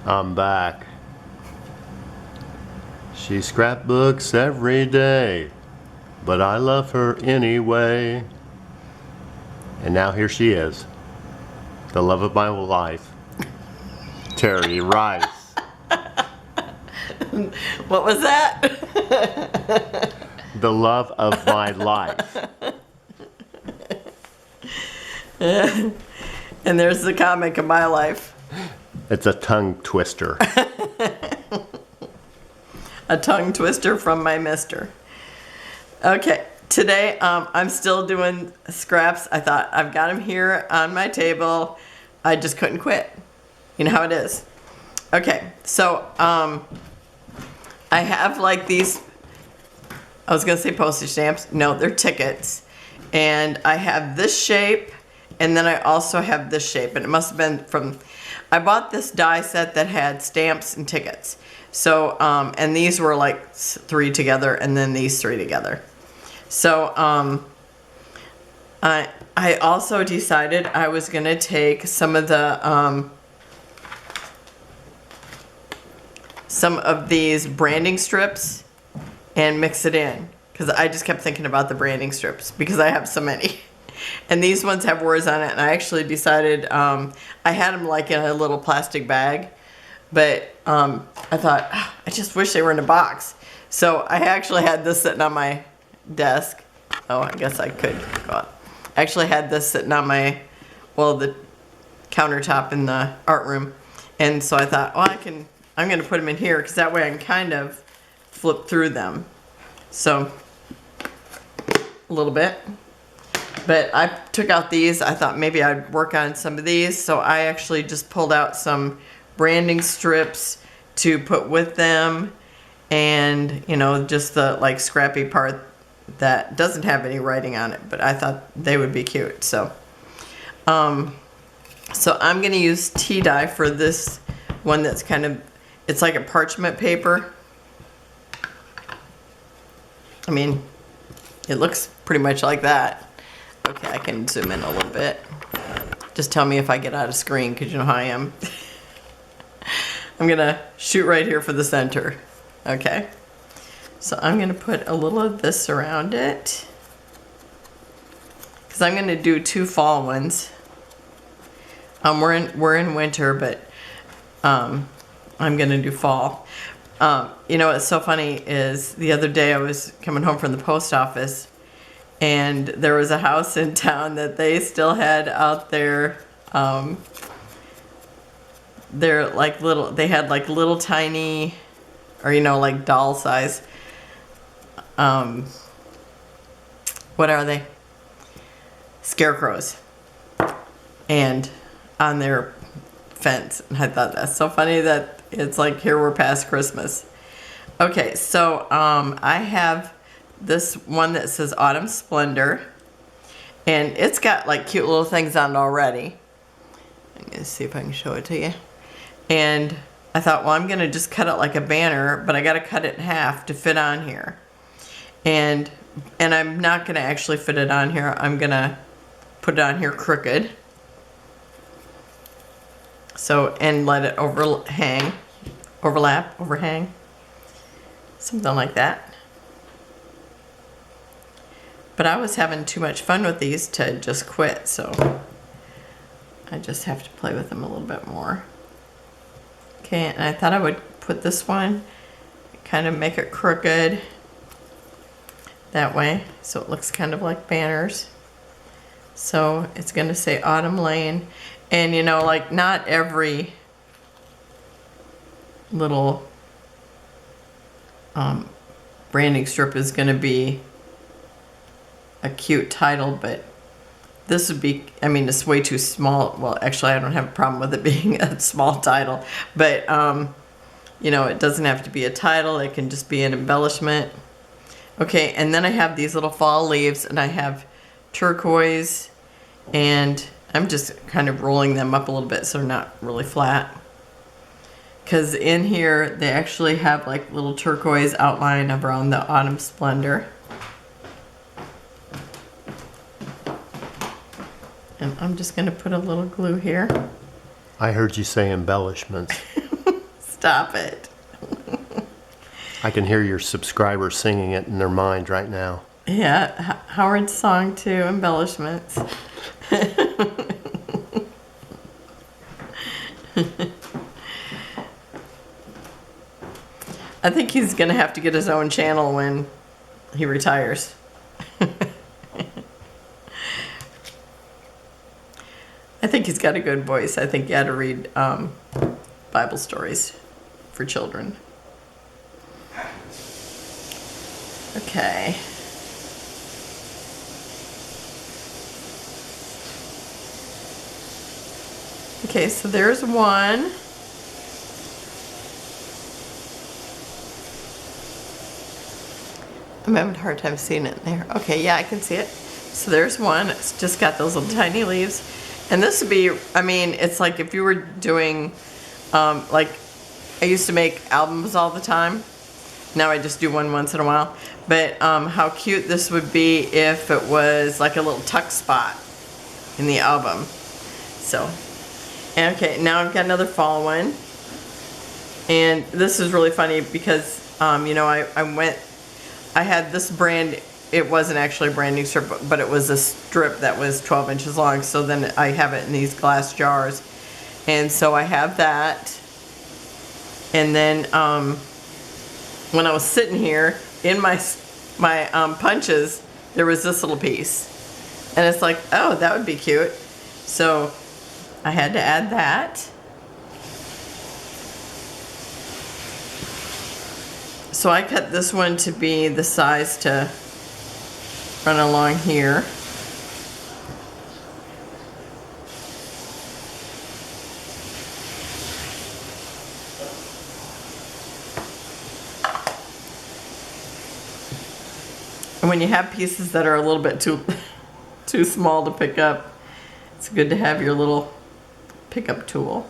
I'm back. She scrapbooks every day, but I love her anyway. And now here she is, the love of my life, Terry Rice. What was that? The love of my life. And there's the comic of my life. It's a tongue twister. A tongue twister from my mister. Okay, today I'm still doing scraps. I thought I've got them here on my table. I just couldn't quit. You know how it is. Okay, so I have like these, I was gonna say postage stamps. No, they're tickets. And I have this shape, and then I also have this shape. And it must have been from, I bought this die set that had stamps and tickets. So, and these were like 3 together, and then these 3 together. So, I also decided I was gonna take some of these branding strips and mix it in, because I just kept thinking about the branding strips because I have so many. And these ones have words on it, and I actually decided, I had them like in a little plastic bag, but I thought, I just wish they were in a box. So I actually had this sitting on my desk. Oh, I guess I could go out. I actually had this sitting on my, well, the countertop in the art room. And so I thought, well, I'm going to put them in here, because that way I can kind of flip through them. So, a little bit. But I took out these. I thought maybe I'd work on some of these. So I actually just pulled out some branding strips to put with them. And, you know, just the like scrappy part that doesn't have any writing on it. But I thought they would be cute. So I'm going to use tea dye for this one that's kind of, it's like a parchment paper. I mean, it looks pretty much like that. Okay, I can zoom in a little bit. Just tell me if I get out of screen, because you know how I am. I'm going to shoot right here for the center. Okay. So I'm going to put a little of this around it, because I'm going to do 2 fall ones. We're in winter, but I'm going to do fall. You know what's so funny is the other day I was coming home from the post office, and there was a house in town that they still had out there. They're like little, they had like little tiny, or you know, like doll size. What are they? Scarecrows. And on their fence. And I thought that's so funny that it's like, here we're past Christmas. Okay, so I have this one that says Autumn Splendor, and it's got like cute little things on it already. I'm gonna see if I can show it to you. And I thought, well, I'm gonna just cut it like a banner, but I gotta cut it in half to fit on here. And I'm not gonna actually fit it on here. I'm gonna put it on here crooked. So, and let it overhang, something like that. But I was having too much fun with these to just quit, so I just have to play with them a little bit more. Okay, and I thought I would put this one, kind of make it crooked that way, so it looks kind of like banners. So it's going to say Autumn Lane. And you know, like not every little branding strip is going to be a cute title, but this would be, I mean, it's way too small. Well, actually, I don't have a problem with it being a small title, but you know, it doesn't have to be a title. It can just be an embellishment. Okay, and then I have these little fall leaves, and I have turquoise, and I'm just kind of rolling them up a little bit so they're not really flat. Because in here, they actually have like little turquoise outline around the Autumn Splendor. And I'm just going to put a little glue here. I heard you say embellishments. Stop it. I can hear your subscribers singing it in their mind right now. Yeah, Howard's song too, Embellishments. I think he's going to have to get his own channel when he retires. I think he's got a good voice. I think you had to read Bible stories for children. Okay. Okay, so there's one. I'm having a hard time seeing it in there. Okay, yeah, I can see it. So there's one. It's just got those little tiny leaves. And this would be, I mean, it's like if you were doing, like, I used to make albums all the time. Now I just do one once in a while. But how cute this would be if it was like a little tuck spot in the album. So, okay, now I've got another fall one. And this is really funny because, you know, I had this brand, it wasn't actually a branding strip, but it was a strip that was 12 inches long. So then I have it in these glass jars. And so I have that. And then when I was sitting here in my punches, there was this little piece. And it's like, oh, that would be cute. So I had to add that. So I cut this one to be the size to run along here. And when you have pieces that are a little bit too small to pick up, it's good to have your little pickup tool.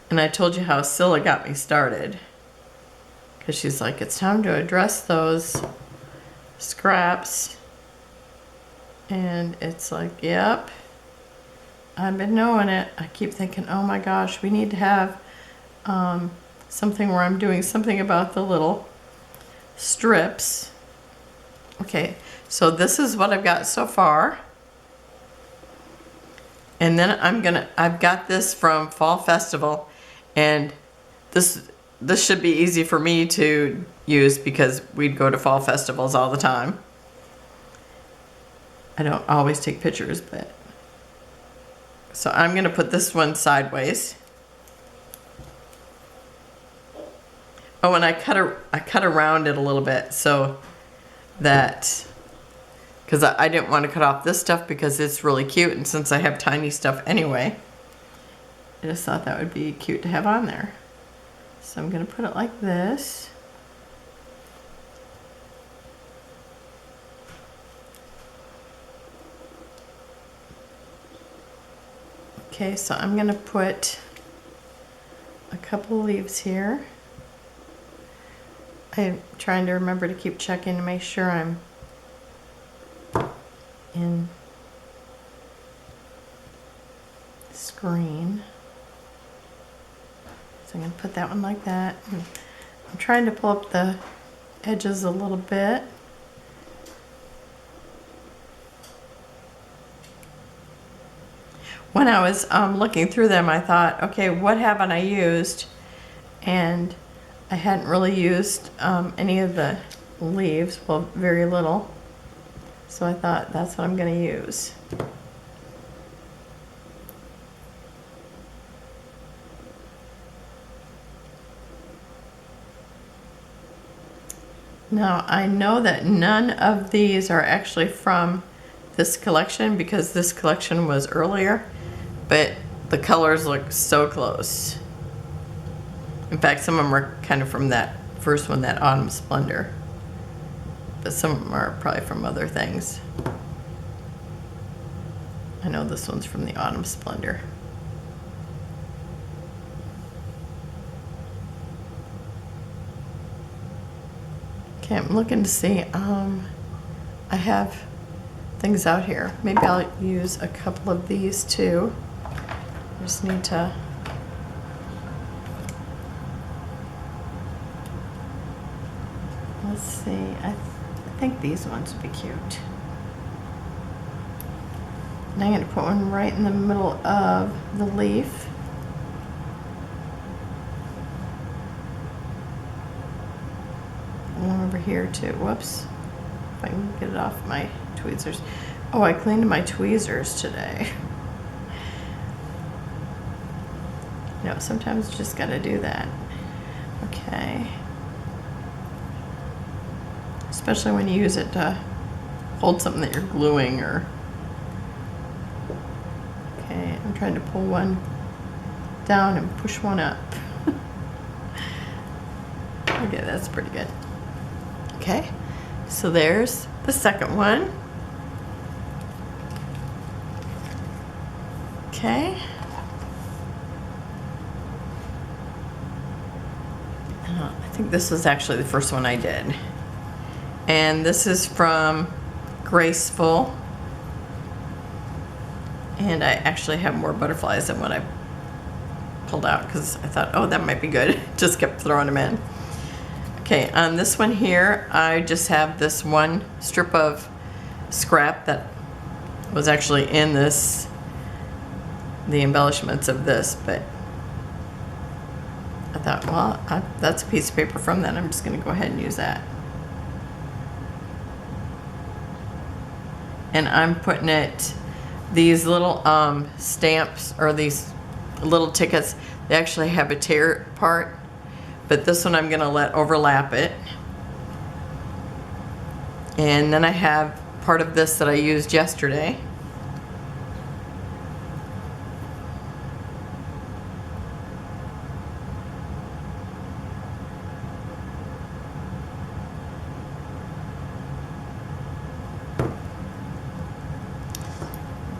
And I told you how Scylla got me started. Because she's like, it's time to address those scraps. And it's like, yep. I've been knowing it. I keep thinking, oh my gosh, we need to have something where I'm doing something about the little strips. Okay, so this is what I've got so far. And then I've got this from Fall Festival. And this should be easy for me to use because we'd go to fall festivals all the time. I don't always take pictures, but... So I'm going to put this one sideways. Oh, and I cut around it a little bit so that... Because I didn't want to cut off this stuff because it's really cute. And since I have tiny stuff anyway... I just thought that would be cute to have on there. So I'm going to put it like this. Okay, so I'm going to put a couple leaves here. I'm trying to remember to keep checking to make sure I'm in screen. So I'm going to put that one like that. And I'm trying to pull up the edges a little bit. When I was looking through them, I thought, okay, what haven't I used? And I hadn't really used any of the leaves, well, very little. So I thought that's what I'm going to use. Now, I know that none of these are actually from this collection because this collection was earlier, but the colors look so close. In fact, some of them are kind of from that first one, that Autumn Splendor, but some of them are probably from other things. I know this one's from the Autumn Splendor. Okay, I'm looking to see. I have things out here. Maybe I'll use a couple of these too. I just need to. Let's see. I think these ones would be cute. And I'm going to put one right in the middle of the leaf. One over here too. Whoops. If I can get it off my tweezers. Oh, I cleaned my tweezers today. You know, sometimes you just got to do that. Okay. Especially when you use it to hold something that you're gluing or. Okay, I'm trying to pull one down and push one up. Okay, that's pretty good. Okay, so there's the second one. Okay. I think this was actually the first one I did. And this is from Graceful. And I actually have more butterflies than what I pulled out because I thought, oh, that might be good. Just kept throwing them in. Okay, on this one here, I just have this one strip of scrap that was actually in this, the embellishments of this, but I thought, well, that's a piece of paper from that. I'm just going to go ahead and use that. And I'm putting it, these little stamps, or these little tickets, they actually have a tear part. But this one I'm going to let overlap it. And then I have part of this that I used yesterday.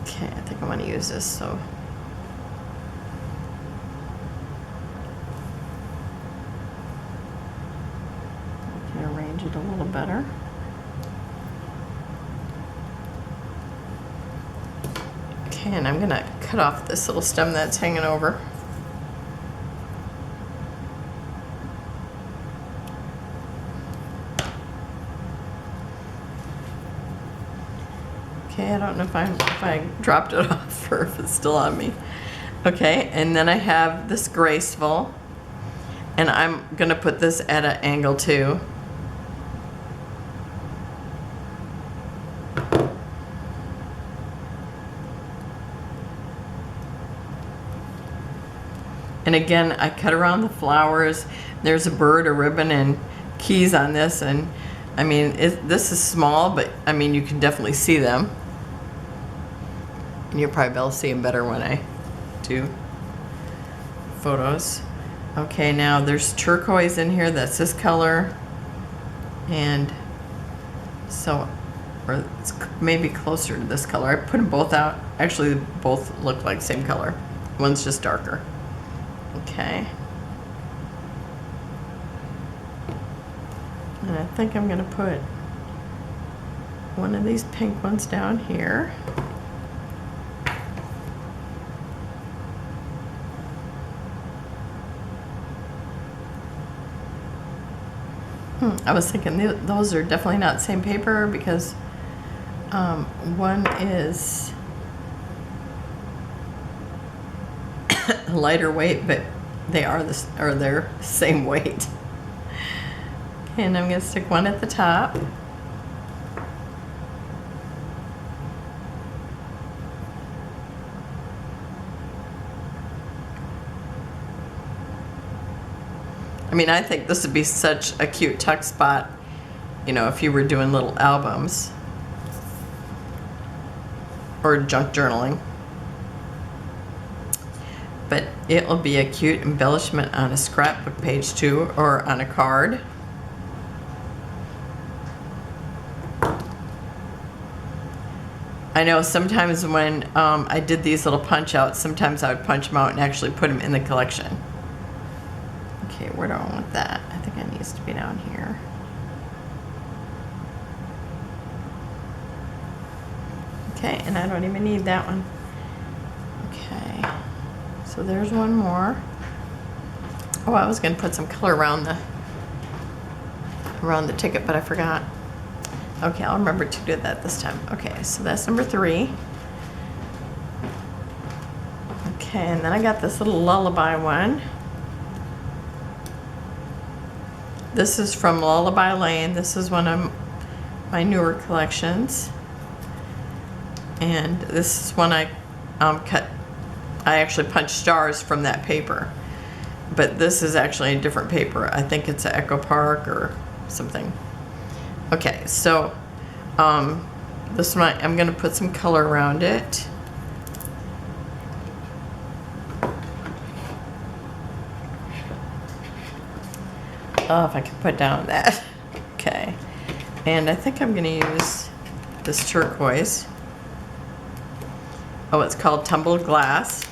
Okay, I think I want to use this, so. Arrange it a little better. Okay, and I'm gonna cut off this little stem that's hanging over. Okay, I don't know if I dropped it off or if it's still on me. Okay, and then I have this Graceful, and I'm gonna put this at an angle too. And again, I cut around the flowers. There's a bird, a ribbon, and keys on this. And I mean, this is small, but I mean, you can definitely see them. And you'll probably be able to see them better when I do photos. Okay, now there's turquoise in here. That's this color. And so, or it's maybe closer to this color. I put them both out. Actually, both look like the same color. One's just darker. Okay. And I think I'm going to put one of these pink ones down here. I was thinking those are definitely not the same paper because one is lighter weight, but they're the same weight. Okay, and I'm going to stick one at the top. I mean, I think this would be such a cute tuck spot, you know, if you were doing little albums or junk journaling. But it will be a cute embellishment on a scrapbook page too, or on a card. I know sometimes when I did these little punch outs, sometimes I would punch them out and actually put them in the collection. Okay, where do I want that? I think it needs to be down here. Okay, and I don't even need that one. Okay, so there's one more. Oh, I was gonna put some color around the ticket, but I forgot. Okay, I'll remember to do that this time. Okay, so that's number 3. Okay, and then I got this little lullaby one. This is from Lullaby Lane. This is one of my newer collections. And this is one I cut. I actually punched stars from that paper. But this is actually a different paper. I think it's an Echo Park or something. Okay, so this one I'm going to put some color around it. Oh, if I can put down that. Okay. And I think I'm going to use this turquoise. Oh, it's called Tumbled Glass.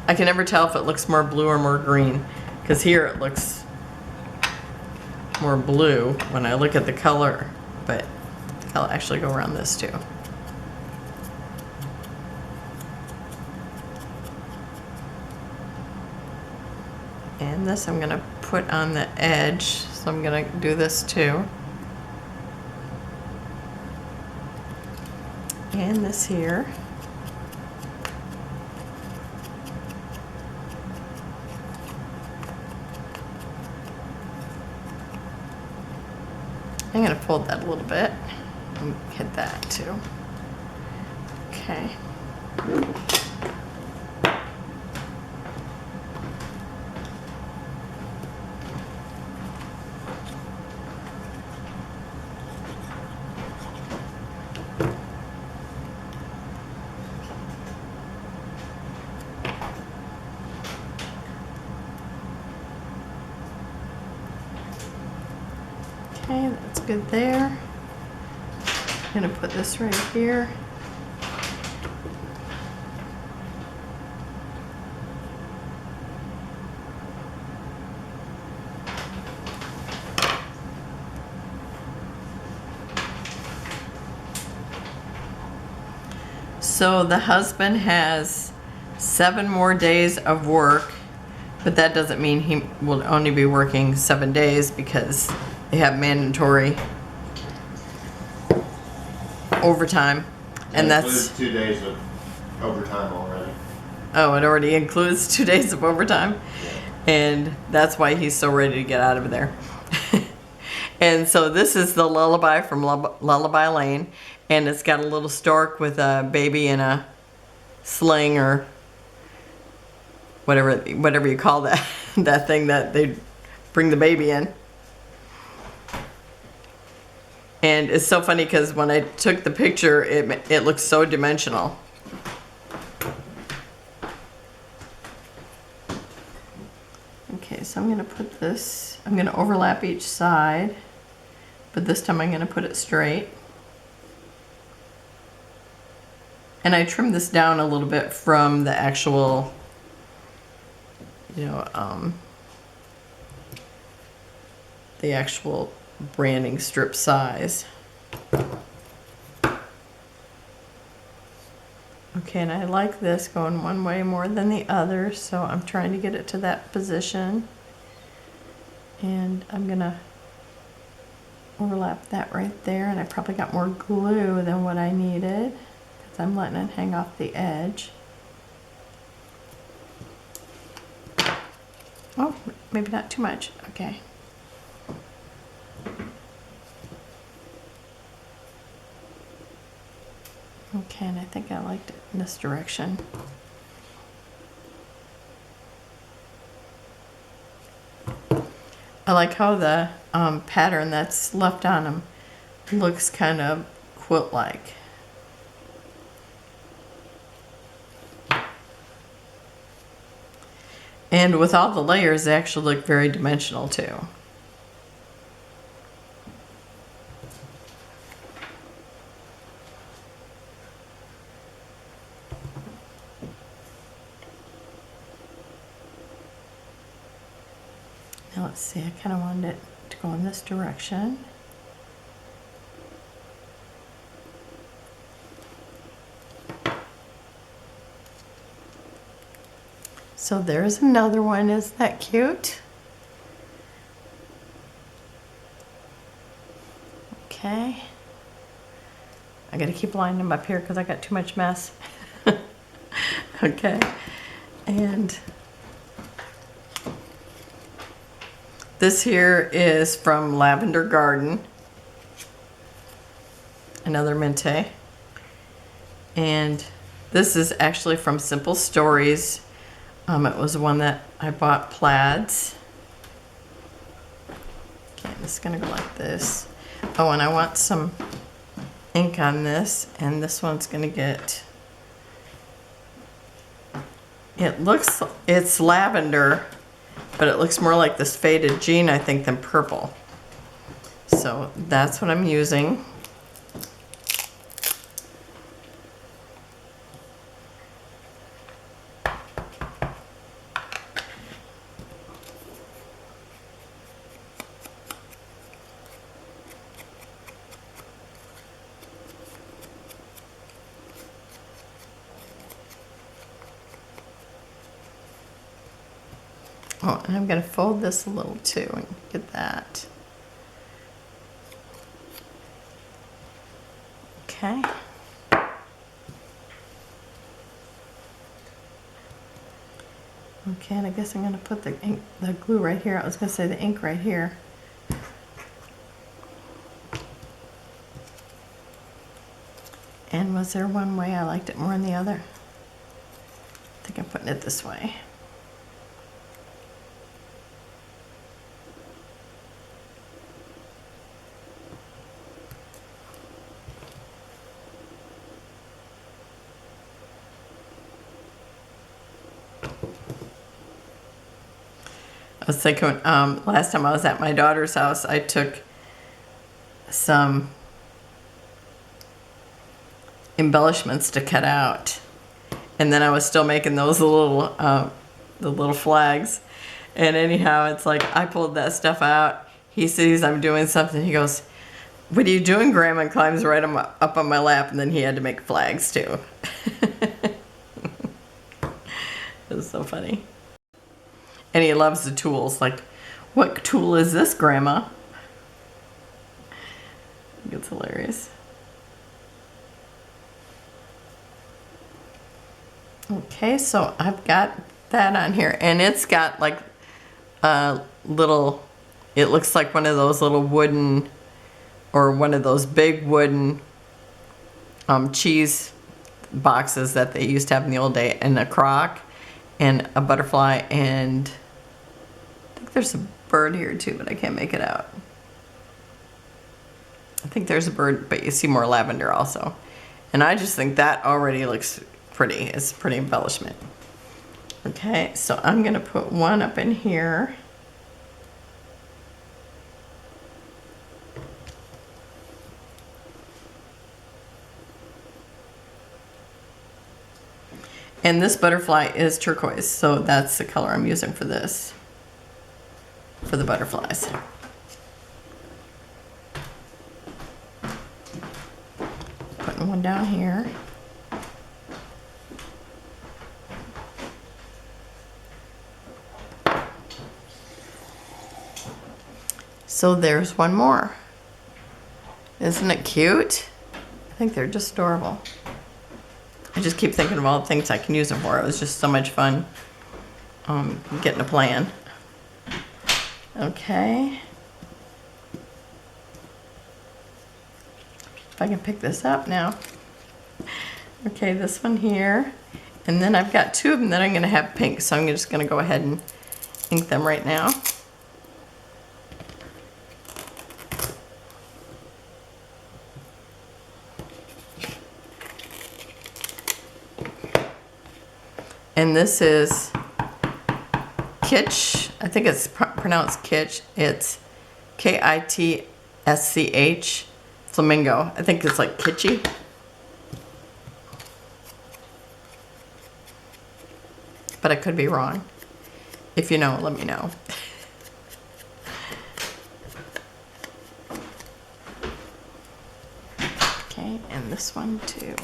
I can never tell if it looks more blue or more green, because here it looks more blue when I look at the color, but I'll actually go around this too. And this I'm going to put on the edge, so I'm going to do this too. And this here. I'm going to fold that a little bit and hit that too. Okay. Okay, that's good there. I'm gonna put this right here. So the husband has 7 more days of work, but that doesn't mean he will only be working 7 days, because they have mandatory overtime, and That that's includes 2 days of overtime already. oh, it already includes 2 days of overtime, and that's why he's so ready to get out of there. And so this is the lullaby from Lullaby Lane, and it's got a little stork with a baby in a sling, or whatever you call that that thing that they bring the baby in. And it's so funny because when I took the picture, it looks so dimensional. Okay, so I'm going to put this, I'm going to overlap each side, but this time I'm going to put it straight. And I trimmed this down a little bit from the actual, the actual branding strip size. Okay, and I like this going one way more than the other, so I'm trying to get it to that position. And I'm gonna overlap that right there, and I probably got more glue than what I needed, because I'm letting it hang off the edge. Oh, maybe not too much. Okay. Okay, and I think I liked it in this direction. I like how the pattern that's left on them looks kind of quilt-like. And with all the layers, they actually look very dimensional too. Now let's see, I kind of wanted it to go in this direction. So there's another one. Isn't that cute? Okay. I gotta keep lining them up here because I got too much mess. Okay. And this here is from Lavender Garden. Another Mente. And this is actually from Simple Stories. It was one that I bought plaids. Okay, this is gonna go like this. Oh, and I want some ink on this, and this one's gonna get, it's lavender, but it looks more like this faded jean, I think, than purple. So that's what I'm using. Oh, and I'm going to fold this a little too and get that. Okay. Okay, and I guess I'm going to put the ink, the glue right here. I was going to say the ink right here. And was there one way I liked it more than the other? I think I'm putting it this way. I was thinking, last time I was at my daughter's house, I took some embellishments to cut out, and then I was still making those little, the little flags. And anyhow, it's like I pulled that stuff out. He sees I'm doing something. He goes, "What are you doing, Grandma?" And climbs right up on my lap, and then he had to make flags too. It was so funny. And he loves the tools. Like, "What tool is this, Grandma?" I think it's hilarious. Okay, so I've got that on here. And it's got like a little, it looks like one of those little wooden, or one of those big wooden cheese boxes that they used to have in the old day. And a crock and a butterfly, and I think there's a bird here too, but I can't make it out. I think there's a bird, but you see more lavender also. And I just think that already looks pretty. It's a pretty embellishment. Okay, so I'm gonna put one up in here. And this butterfly is turquoise, so that's the color I'm using for this, for the butterflies. Putting one down here. So there's one more. Isn't it cute? I think they're just adorable. I just keep thinking of all the things I can use them for. It was just so much fun getting a plan. Okay. If I can pick this up now. Okay, this one here. And then I've got two of them that I'm going to have pink, so I'm just going to go ahead and ink them right now. And this is Kitsch. I think it's pronounced Kitsch. It's Kitsch, flamingo. I think it's like kitschy. But I could be wrong. If you know, let me know. Okay, and this one too.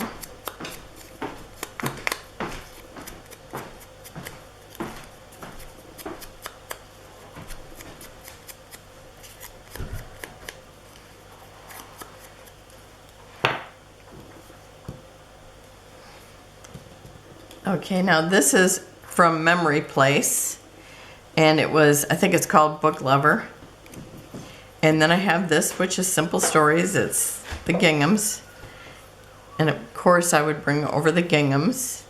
Okay, now this is from Memory Place, and it was, I think it's called Book Lover. And then I have this, which is Simple Stories. It's the ginghams. And of course I would bring over the ginghams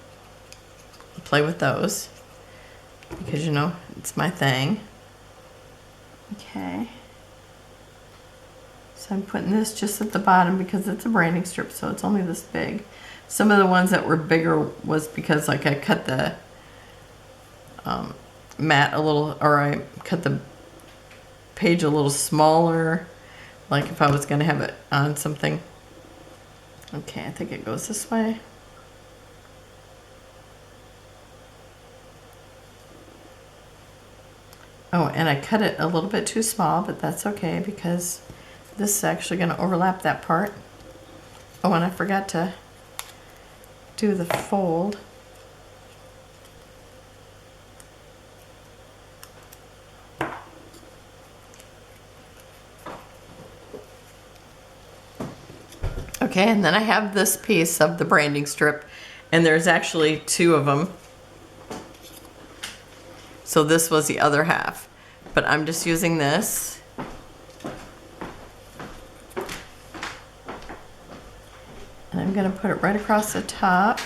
and play with those, because you know, it's my thing. Okay. So I'm putting this just at the bottom because it's a branding strip, so it's only this big. Some of the ones that were bigger was because like I cut the mat a little, or I cut the page a little smaller, like if I was going to have it on something. Okay, I think it goes this way. Oh, and I cut it a little bit too small, but that's okay because this is actually going to overlap that part. Oh, and I forgot to do the fold. Okay, and then I have this piece of the branding strip, and there's actually two of them. So this was the other half, but I'm just using this. And I'm going to put it right across the top.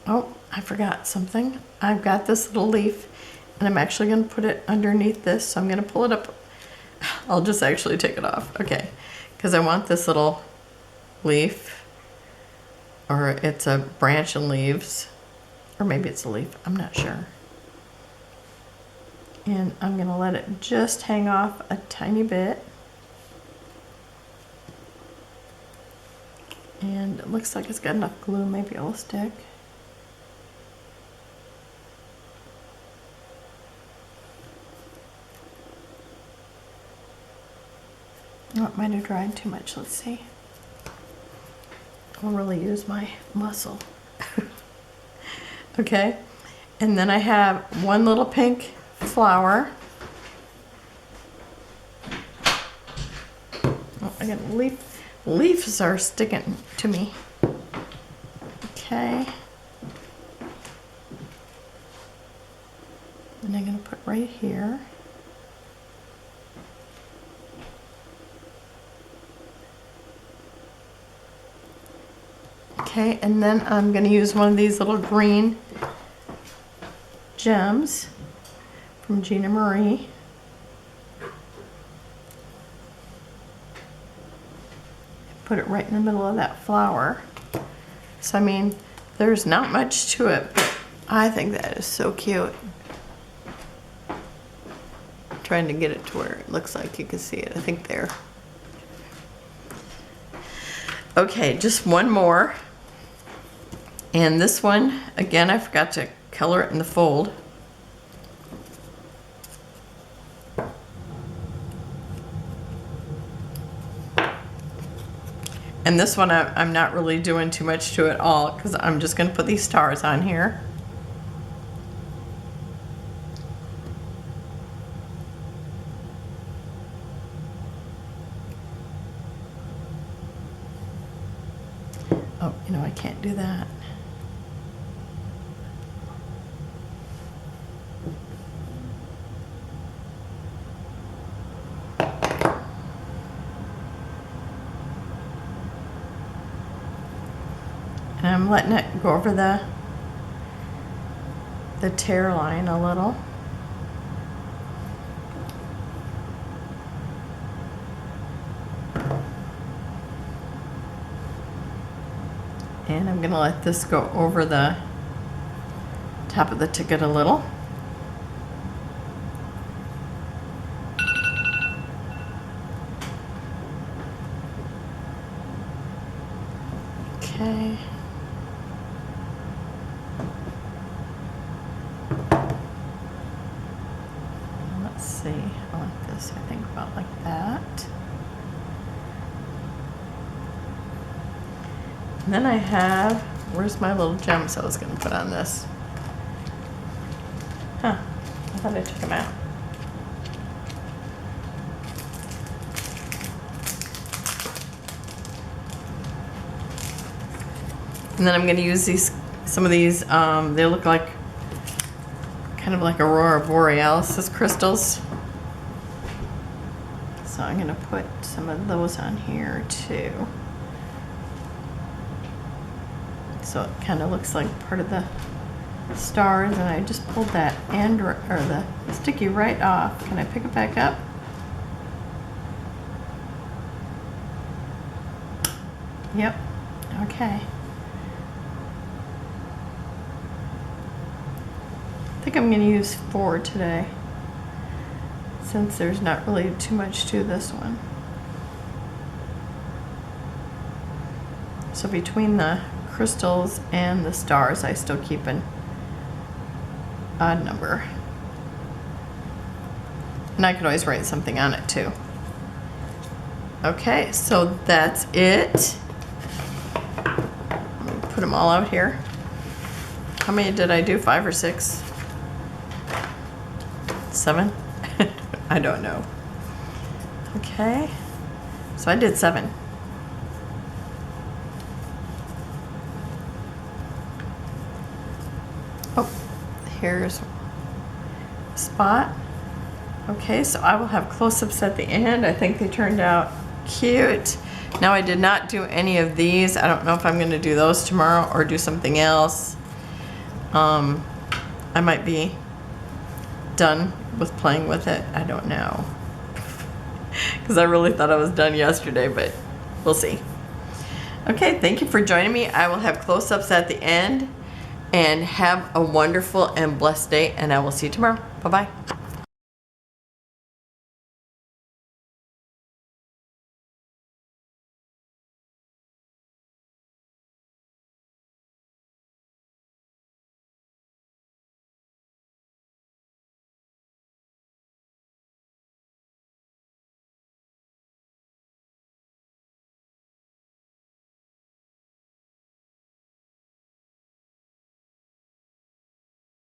Oh, I forgot something. I've got this little leaf, and I'm actually going to put it underneath this. So I'm going to pull it up. I'll just actually take it off. Okay, because I want this little leaf, or it's a branch and leaves, or maybe it's a leaf. I'm not sure. And I'm going to let it just hang off a tiny bit. And it looks like it's got enough glue. Maybe it'll stick. Oh, it might have dried too much. Let's see. I'll really use my muscle. Okay, and then I have one little pink flower. Oh, I got a leaf. Leaves are sticking to me. Okay. And I'm going to put right here. Okay, and then I'm going to use one of these little green gems from Gina Marie. Put it right in the middle of that flower. So I mean, there's not much to it, but I think that is so cute. I'm trying to get it to where it looks like you can see it. I think there. Okay, just one more. And this one, again, I forgot to color it in the fold. And this one, I'm not really doing too much to it all because I'm just going to put these stars on here. Oh, you know, I can't do that. And I'm letting it go over the tear line a little. And I'm going to let this go over the top of the ticket a little. Okay. Let's see. I want this, I think, about like that. And then I have, where's my little gems I was going to put on this? Huh, I thought I took them out. And then I'm going to use some of these, they look like kind of like Aurora Borealis crystals. So I'm going to put some of those on here too. So it kind of looks like part of the stars, and I just pulled that the sticky right off. Can I pick it back up? Yep. Okay. I think I'm going to use 4 today, since there's not really too much to this one. So between the crystals and the stars, I still keep an odd number. And I can always write something on it too. Okay, so that's it. Let me put them all out here. How many did I do? 5 or 6? 7? I don't know. Okay, so I did 7. Oh, here's a spot. Okay, so I will have close-ups at the end. I think they turned out cute. Now, I did not do any of these. I don't know if I'm going to do those tomorrow or do something else. I might be done with playing with it. I don't know. Because I really thought I was done yesterday, but we'll see. Okay, thank you for joining me. I will have close-ups at the end. And have a wonderful and blessed day, and I will see you tomorrow. Bye-bye.